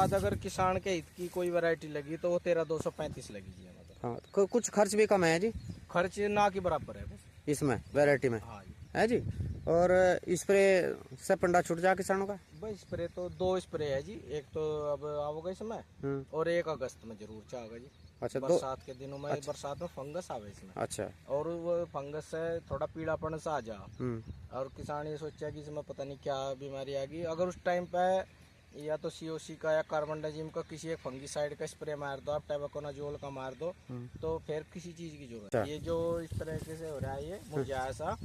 बाद अगर किसान के हित की कोई वैरायटी लगी तो वो 13-235 लगी जी। हाँ, कुछ खर्च भी कम है जी, खर्च ना के बराबर है बस इसमें वैरायटी में। हाँ जी। है जी। और स्प्रे से पंडा छूट जा किसानों का? भाई स्प्रे तो 2 स्प्रे है जी, एक तो अब आओगे इसमें और एक अगस्त में जरूर चाहोगा जी। अच्छा, बरसात के दिनों में। अच्छा। बरसात में फंगस आवे इसमें। अच्छा। और वो फंगस से थोड़ा पीलापन सा आ जा और किसान ये सोचा कि इसमें पता नहीं क्या बीमारी आ गई। अगर उस टाइम पे या तो सीओसी का या कार्बनडाजिम का किसी एक फंगीसाइड का स्प्रे मार दो, आप टैबाकोनाजोल का मार दो, तो फिर किसी चीज की जरूरत है। ये जो इस तरीके से हो रहा है ये मुरझाया सा,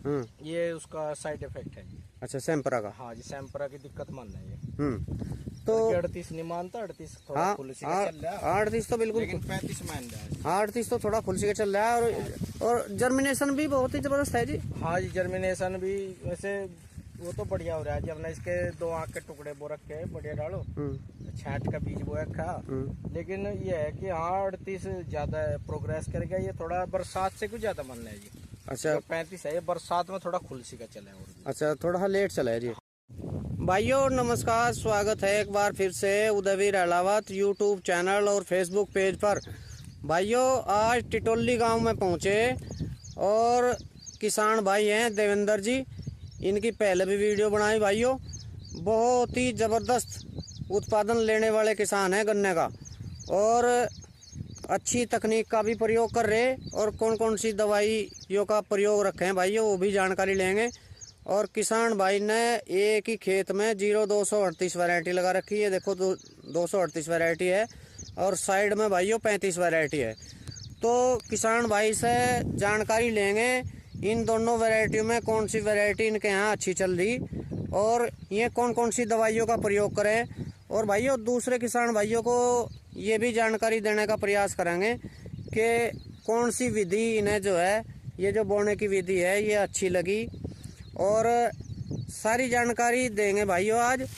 ये उसका साइड इफेक्ट है। अच्छा, सैम्परा का? हाँ जी, सैम्परा की दिक्कत मानना है ये। तो 38 नहीं मानता, 38 थोड़ा खुलसी का चल रहा है। 38 तो बिल्कुल, लेकिन 35 मान रहा है। हाँ, 38 तो थोड़ा खुलसी का चल रहा है। और जर्मिनेशन भी बहुत ही जबरदस्त है जी। हाँ जी, जर्मिनेशन भी वैसे वो तो बढ़िया हो रहा है जी। हमने इसके 2 आंख के टुकड़े बो रखे हैं, बढ़िया डालो, छाट का बीज बो रखा। लेकिन ये है कि हाँ 38 ज्यादा प्रोग्रेस कर गया। ये थोड़ा बरसात से कुछ ज्यादा मानना है जी। अच्छा, 35 है, बरसात में थोड़ा खुलसी का चला है। अच्छा, थोड़ा लेट चला है जी। भाइयों नमस्कार, स्वागत है एक बार फिर से उदयवीर अहलावत यूट्यूब चैनल और फेसबुक पेज पर। भाइयों आज टिटोली गांव में पहुंचे और किसान भाई हैं देवेंद्र जी, इनकी पहले भी वीडियो बनाई। भाइयों बहुत ही ज़बरदस्त उत्पादन लेने वाले किसान हैं गन्ने का, और अच्छी तकनीक का भी प्रयोग कर रहे, और कौन कौन सी दवाइयों का प्रयोग रखे हैं भाइयों वो भी जानकारी लेंगे। और किसान भाई ने एक ही खेत में 0238 वैरायटी लगा रखी है। देखो 238 वैरायटी है और साइड में भाइयों 35 वैरायटी है। तो किसान भाई से जानकारी लेंगे इन दोनों वैरायटियों में कौन सी वैरायटी इनके यहाँ अच्छी चल रही, और ये कौन कौन सी दवाइयों का प्रयोग करें। और भाइयों दूसरे किसान भाइयों को ये भी जानकारी देने का प्रयास करेंगे कि कौन सी विधि इन्हें जो है, ये जो बोने की विधि है ये अच्छी लगी, और सारी जानकारी देंगे भाइयों आज।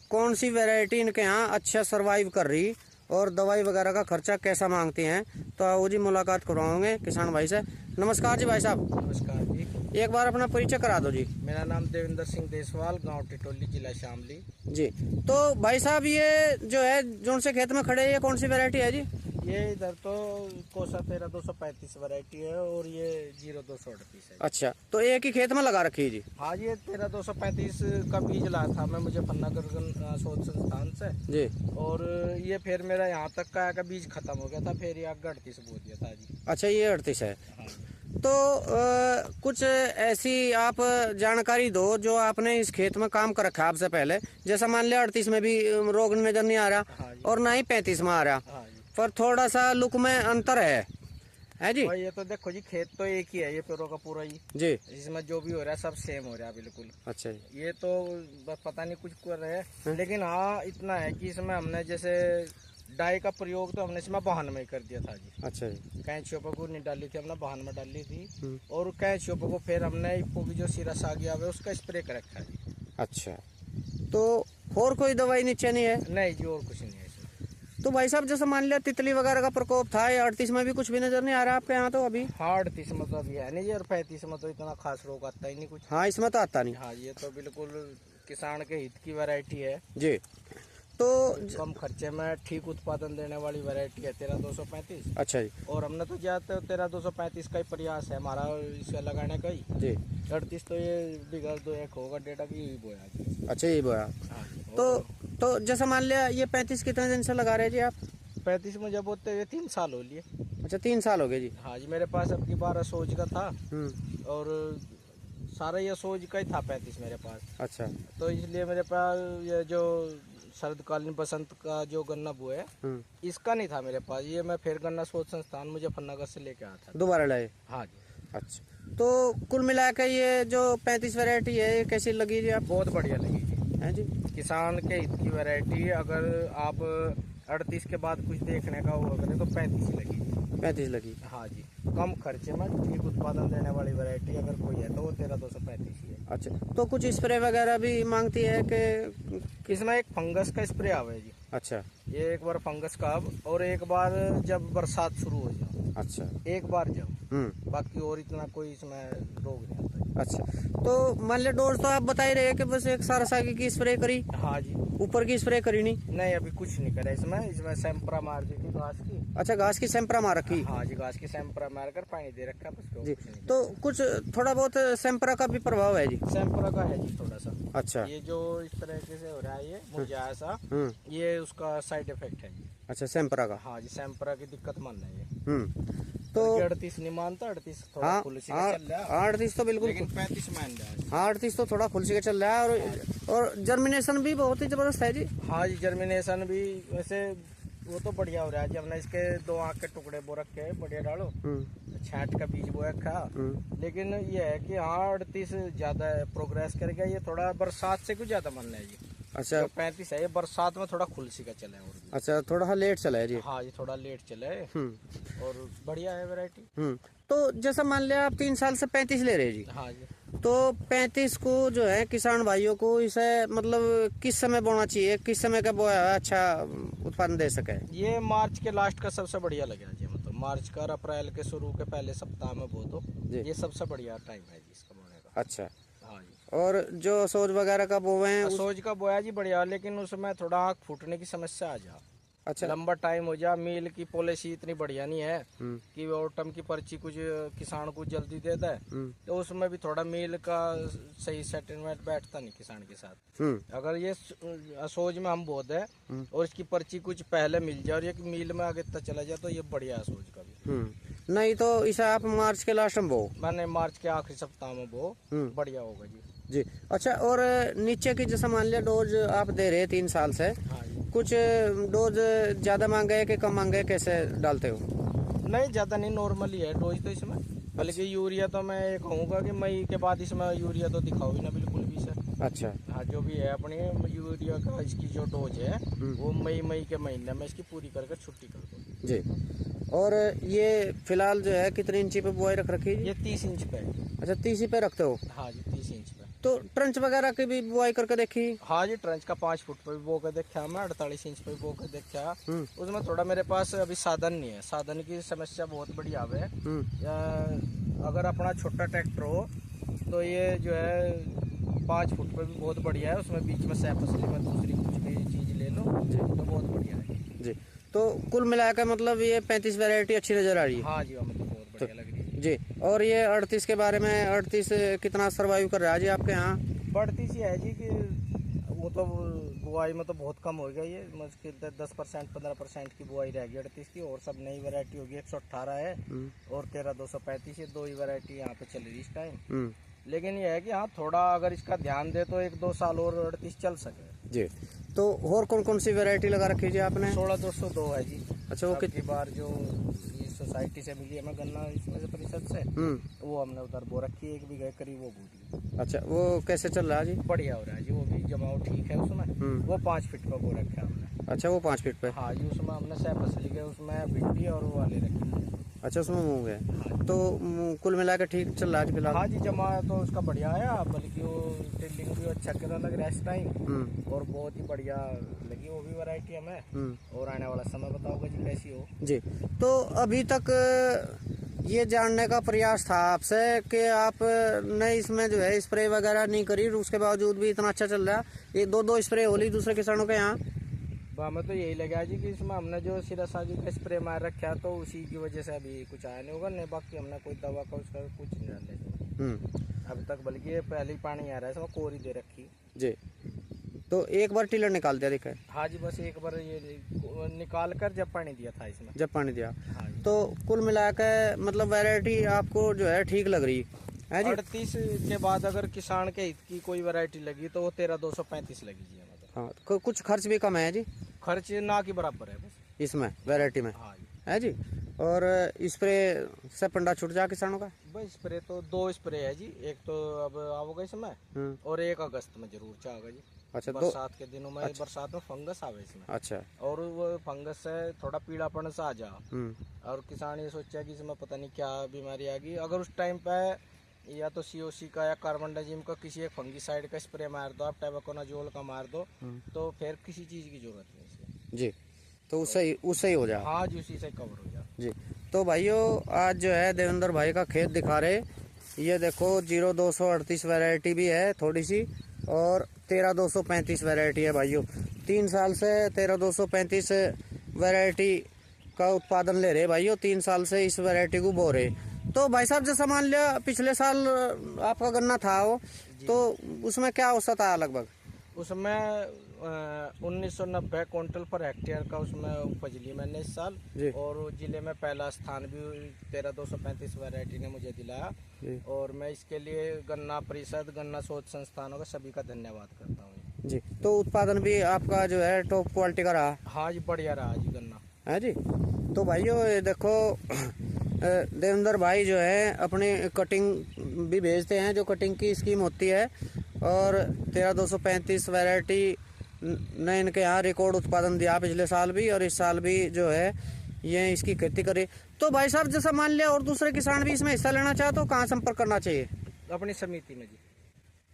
कौन सी वैरायटी इनके यहाँ अच्छा सरवाइव कर रही और दवाई वगैरह का खर्चा कैसा मांगती हैं। तो आओ जी मुलाकात करवाओगे किसान भाई से। नमस्कार जी भाई साहब। नमस्कार जी। एक बार अपना परिचय करा दो जी। मेरा नाम देवेंद्र सिंह देसवाल, गांव टिटोली, जिला शामली जी। तो भाई साहब ये जो है जोन से खेत में खड़े, ये कौन सी वैरायटी है जी? ये इधर तो कोसा 13-235 वैरायटी है और ये 0238 है। अच्छा, तो एक ही खेत में लगा रखी है जी? हाँ, ये 13-235 का बीज लाया था मैं मुजफ्फरनगर शोध संस्थान से जी। और ये फिर मेरा यहाँ तक का बीज खत्म हो गया था, फिर ये आगे 38 बो दिया था जी। अच्छा, ये 38 है। हाँ। तो कुछ ऐसी आप जानकारी दो जो आपने इस खेत में काम कर रखा है आपसे पहले। जैसा मान लिया 38 में भी रोग नजर नहीं आ रहा और ना ही 35 में आ रहा, पर थोड़ा सा लुक में अंतर है जी। ये तो देखो जी, खेत तो एक ही है, ये पूरा का पूरा ही जी, इसमें जो भी हो रहा है सब सेम हो रहा है बिल्कुल। अच्छा जी। ये तो पता नहीं कुछ कर रहे हैं, लेकिन हाँ इतना है कि इसमें हमने जैसे डाई का प्रयोग तो हमने इसमें वाहन में ही कर दिया था जी। अच्छा जी। कैंचियों को नहीं डाली थी हमने, वाहन में डाली थी, और कैंचियों को फिर हमने इफ्को की जो सिरस आ गया है उसका स्प्रे कर रखा है जी। अच्छा, तो और कोई दवाई नीचे नहीं है? नहीं जी, और कुछ नहीं है। तो भाई साहब जैसे मान लिया तितली वगैरह का प्रकोप था, 38 में भी कुछ भी नजर नहीं आ रहा आपके यहाँ तो अभी? हाँ, 38 में तो अभी है नहीं जी, और 35 में तो इतना खास रोग आता ही नहीं कुछ। हाँ, इसमें तो आता नहीं। हाँ, ये तो बिल्कुल किसान के हित की वैरायटी है जी। तो कम खर्चे में ठीक उत्पादन देने वाली वैरायटी है 13-235। अच्छा जी। और हमने तो ज्यादा 13-235 का ही प्रयास है हमारा इसे लगाने का ही जी। 38 तो ये बिगड़ 2-1 होगा, डेटा की बोया। अच्छा, ये बोया। तो जैसा मान लिया ये 35 कितने दिन से लगा रहे जी आप? 35 में जब होते हुए 3 साल हो लिए। अच्छा, 3 साल हो गए जी। हाँ जी, मेरे पास अब की 12 सोज का था और सारा ये सोज का ही था 35 मेरे पास। अच्छा, तो इसलिए मेरे पास ये जो शरदकालीन बसंत का जो गन्ना बो है इसका नहीं था मेरे पास। ये मैं फिर गन्ना शोध संस्थान मुजफ्फरनगर से लेके आया था, दोबारा लाए। हाँ जी। अच्छा, तो कुल मिला के ये जो 35 वैरायटी है ये कैसी लगी जी आप? बहुत बढ़िया लगी जी। है जी, किसान के हित की वैरायटी। अगर आप 38 के बाद कुछ देखने का हो तो 35 लगी। 35 लगी। हाँ जी, कम खर्चे में ठीक उत्पादन देने वाली वैरायटी अगर कोई है तो वो 13-235 ही है। अच्छा, तो कुछ स्प्रे वगैरह भी मांगती है कि इसमें एक फंगस का स्प्रे आवे जी। अच्छा, ये एक बार फंगस का और एक बार जब बरसात शुरू हो जाए। अच्छा, एक बार जब, बाकी और इतना कोई इसमें रोग नहीं आता। अच्छा, तो मान लिया डोज तो आप बता ही रहे हैं कि बस एक सारसा की स्प्रे करी। हाँ जी। ऊपर की स्प्रे करी नहीं अभी कुछ नहीं करा इसमें सैंपरा मार दी थी घास की। अच्छा, घास की सैंपरा मार रखी। हाँ जी, घास की सैंपरा मार कर पानी दे रखा बस। जी, तो कुछ थोड़ा बहुत सैंपरा का भी प्रभाव है जी। सैंपरा का है जी थोड़ा सा। अच्छा, ये जो इस तरीके से हो रहा है ये मुरझाया सा, ये उसका साइड इफेक्ट है जी। अच्छा, सैंपरा का। हाँ जी, सैंपरा की दिक्कत मान रहा है हम्म, तो 38 नहीं मानता, 38 थोड़ा हाँ, खुल सी का चल रहा है। 38 तो बिल्कुल, लेकिन 35 मान रहा है। हाँ 38 तो थोड़ा खुल सी का चल रहा है। और जर्मिनेशन भी बहुत ही जबरदस्त है जी। हाँ जी, जर्मिनेशन भी वैसे वो तो बढ़िया हो रहा है जी। हमने इसके 2 आँख के टुकड़े बो रखे हैं, बढ़िया डालो छाट का बीज बो रखा। लेकिन ये है कि हाँ 38 ज्यादा प्रोग्रेस कर गया। ये थोड़ा बरसात से कुछ ज्यादा मन है जी। अच्छा, 35 है, ये बरसात में थोड़ा खुलसी का चला है और भी। अच्छा, थोड़ा सा लेट चला है जी। हाँ ये थोड़ा लेट चला है और बढ़िया है वैरायटी। तो जैसा मान लिया आप 3 साल से 35 ले रहे हैं जी। हाँ जी, तो 35 को जो है किसान भाइयों को इसे मतलब किस समय बोना चाहिए, किस समय का बोया अच्छा उत्पादन दे सके? ये मार्च के लास्ट का सबसे बढ़िया लगा जी। मतलब मार्च का और अप्रैल के शुरू के पहले सप्ताह में बो दो, ये सबसे बढ़िया टाइम है जी इसका बोने का। अच्छा, हाँ जी। और जो सोज वगैरह का बोए हैं सोज का बोया जी बढ़िया, लेकिन उसमें थोड़ा आँख फूटने की समस्या आ जा। अच्छा, लंबा टाइम हो जा। मील की पॉलिसी इतनी बढ़िया नहीं है कि ऑटम की पर्ची कुछ किसान को जल्दी दे दे, तो उसमें भी थोड़ा मील का सही सेटलमेंट बैठता नहीं किसान के साथ। अगर ये सोज में हम बो दे और इसकी पर्ची कुछ पहले मिल जाए और ये मील में आगे तक चला जाए तो ये बढ़िया है सोज का भी। नहीं तो इसे आप मार्च के लास्ट में बो, मैंने मार्च के आखिरी सप्ताह में बो, बढ़िया होगा जी। जी, अच्छा, और नीचे की जैसा मान लिया डोज आप दे रहे हैं 3 साल से, हाँ जी। कुछ डोज ज्यादा मांगे है कि कम मांगे, कैसे डालते हो? नहीं ज्यादा नहीं, नॉर्मल ही है डोज तो इसमें। बल्कि यूरिया तो मैं ये कहूँगा कि मई के बाद इसमें यूरिया तो दिखाओ ही ना बिल्कुल भी सर। अच्छा, हाँ जो भी है अपनी यूरिया का इसकी जो डोज है वो मई के महीने में इसकी पूरी कर छुट्टी कर दो जी। और ये फिलहाल जो है कितने इंची पे बुआई रख रखी है? ये 30 इंच पे है। अच्छा, 30 ही पे रखते हो? हाँ जी, 30 इंच पे। तो ट्रंच वगैरह की भी बुआई करके देखी? हाँ जी, ट्रंच का 5 फुट पे भी बो कर देखा मैं, 48 इंच पे भी बो कर देखा। उसमें थोड़ा मेरे पास अभी साधन नहीं है, साधन की समस्या बहुत बड़ी आवे है। अगर अपना छोटा ट्रैक्टर हो तो ये जो है 5 फुट पे भी बहुत बढ़िया है। उसमें बीच में सैप असली में दूसरी कुछ भी चीज ले लो तो बहुत बढ़िया है जी। तो कुल मिलाकर मतलब ये 35 वैरायटी अच्छी नजर आ रही है? हाँ जी, हमें तो बहुत बढ़िया लग रही है जी। और ये 38 के बारे में, 38 कितना सर्वाइव कर रहा है जी आपके यहाँ? बढ़ती सी है जी कि वो तो बुआई में तो बहुत कम हो गया। ये मुश्किल 10% 15% की बुआई रह गई 38 की, और सब नई वैरायटी होगी। 118 है और 13235 है, 2 ही वैरायटी यहाँ पे चल रही इस टाइम। लेकिन ये है कि हाँ थोड़ा अगर इसका ध्यान दे तो 1-2 साल और 38 चल सके जी। तो और कौन कौन सी वैरायटी लगा रखी जी आपने? 16202 है जी। अच्छा, वो कितनी बार जो सोसाइटी से मिली हमें गन्ना इसमें से परिषद से, वो हमने उधर बो रखी 1 बीघे करीब वो बो। अच्छा, वो कैसे चल रहा है जी? बढ़िया हो रहा है जी, वो भी जमाव ठीक है उसमें। वो 5 फीट का बो रखा है हमने। अच्छा, वो 5 फीट पे? हाँ जी, उसमें हमने सैपस ली गए, उसमें भिंडी और वो वाले रखे। अच्छा, उसमें मूंग है। तो कुल मिलाकर ठीक चल रहा है फिलहाल? हाँ जी, जमा तो उसका बढ़िया है, बल्कि वो टिल्लिंग भी अच्छा कर लग रहा है इस टाइम और बहुत ही बढ़िया लगी वो भी वैरायटी हमें। और आने वाला समय बताओगे जी कैसी हो जी। तो अभी तक ये जानने का प्रयास था आपसे कि आप ने इसमें जो है स्प्रे वगैरह नहीं करी, उसके बावजूद भी इतना अच्छा चल रहा है। ये 2-2 स्प्रे हो ली दूसरे किसानों के यहाँ। हमें तो यही लगा जी कि इसमें हमने जो सिरासाजी का स्प्रे मार रखा तो उसी की वजह से अभी कुछ आया नहीं होगा। नहीं बाकी हमने कोई दवा का उसका कुछ नहीं डाला अभी तक, बल्कि ये पहले ही पानी आ रहा है, इसमें कोरी दे रखी जी। तो एक बार टिलर निकाल दिया दिखा? हाँ जी, बस एक बार ये निकाल कर जब पानी दिया था इसमें। जब पानी दिया। हाँ जी। तो कुल मिलाकर मतलब वैरायटी आपको जो है ठीक लग रही है जी? 38 के बाद अगर किसान के हित की कोई वैरायटी लगी तो वो 13235 लगी जी हमें तो। हाँ, कुछ खर्च भी कम है जी? खर्च ना के बराबर है बस इसमें वैरायटी में। हाँ जी। है जी। और स्प्रे से पंडा छूट जा किसानों का? भाई स्प्रे तो 2 स्प्रे है जी। एक तो अब आओगे इसमें और 1 अगस्त में जरूर चाहोगा जी। अच्छा, बरसात के दिनों में। अच्छा। बरसात में फंगस आवे इसमें। अच्छा। और वो फंगस से थोड़ा पीलापन सा आ जा और किसान ये सोचा कि इसमें पता नहीं क्या बीमारी आ गई। अगर उस टाइम पे या तो COC का या कार्बनडाजिम का किसी एक फंगीसाइड का स्प्रे मार दो, आप टैबाकोनाजोल का मार दो, तो फिर किसी चीज की जरूरत नहीं इसमें जी। तो उससे ही हो जाए। हाँ जी, उसी से कवर हो जाए जी। तो भाइयों आज जो है देवेंद्र भाई का खेत दिखा रहे ये देखो 0238 वैरायटी भी है थोड़ी सी, और 13235 वैरायटी है भाइयों। 3 साल से 13235 वैरायटी का उत्पादन ले रहे भाइयों, 3 साल से इस वैरायटी को बो रहे। तो भाई साहब जैसा मान लिया पिछले साल आपका गन्ना था वो, तो उसमें क्या औसत आया लगभग? उसमें 1990 क्विंटल पर हेक्टेयर का उसमें उपज ली मैंने इस साल, और जिले में पहला स्थान भी 13235 वैरायटी ने मुझे दिलाया। और मैं इसके लिए गन्ना परिषद, गन्ना शोध संस्थानों का सभी का धन्यवाद करता हूँ जी। तो उत्पादन भी आपका जो है टॉप क्वालिटी का रहा? हाँ जी, बढ़िया रहा जी गन्ना है जी। तो भाइयों ये देखो देवेंद्र भाई जो है अपनी कटिंग भी भेजते हैं, जो कटिंग की स्कीम होती है, और 13235 वैरायटी ने इनके यहाँ रिकॉर्ड उत्पादन दिया पिछले साल भी, और इस साल भी जो है ये इसकी खेती करे। तो भाई साहब जैसा मान लिया और दूसरे किसान भी इसमें हिस्सा लेना चाहे तो कहाँ संपर्क करना चाहिए? अपनी समिति में जी।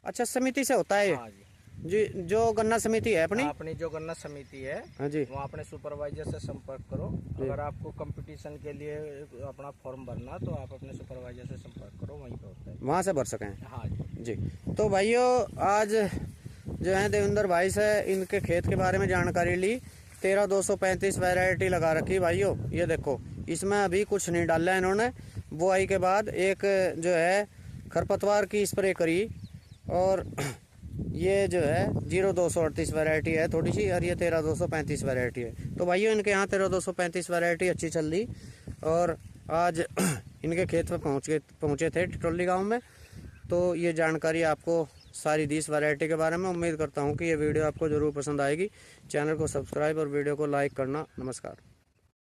अच्छा, समिति से होता है ये? हाँ जी जी, जो गन्ना समिति है अपनी जो गन्ना समिति है, हाँ जी, वहाँ अपने सुपरवाइजर से संपर्क करो। अगर आपको कंपटीशन के लिए अपना फॉर्म भरना तो आप अपने सुपरवाइजर से संपर्क करो, वहीं पे होता है, वहाँ से भर सकें। हाँ जी जी। तो भाइयों आज जो है देवेंद्र भाई से इनके खेत के बारे में जानकारी ली। 13235 वैरायटी लगा रखी भाइयों। ये देखो इसमें अभी कुछ नहीं डाला है इन्होंने। बुआई के बाद एक जो है खरपतवार की स्प्रे करी, और ये जो है 0238 वैरायटी है थोड़ी सी, और ये 13235 वैरायटी है। तो भाइयों इनके यहाँ 13235 वैरायटी अच्छी चल रही, और आज इनके खेत पे पहुँचे थे टिटोली गांव में। तो ये जानकारी आपको सारी दी इस वैरायटी के बारे में। उम्मीद करता हूँ कि ये वीडियो आपको ज़रूर पसंद आएगी। चैनल को सब्सक्राइब और वीडियो को लाइक करना। नमस्कार।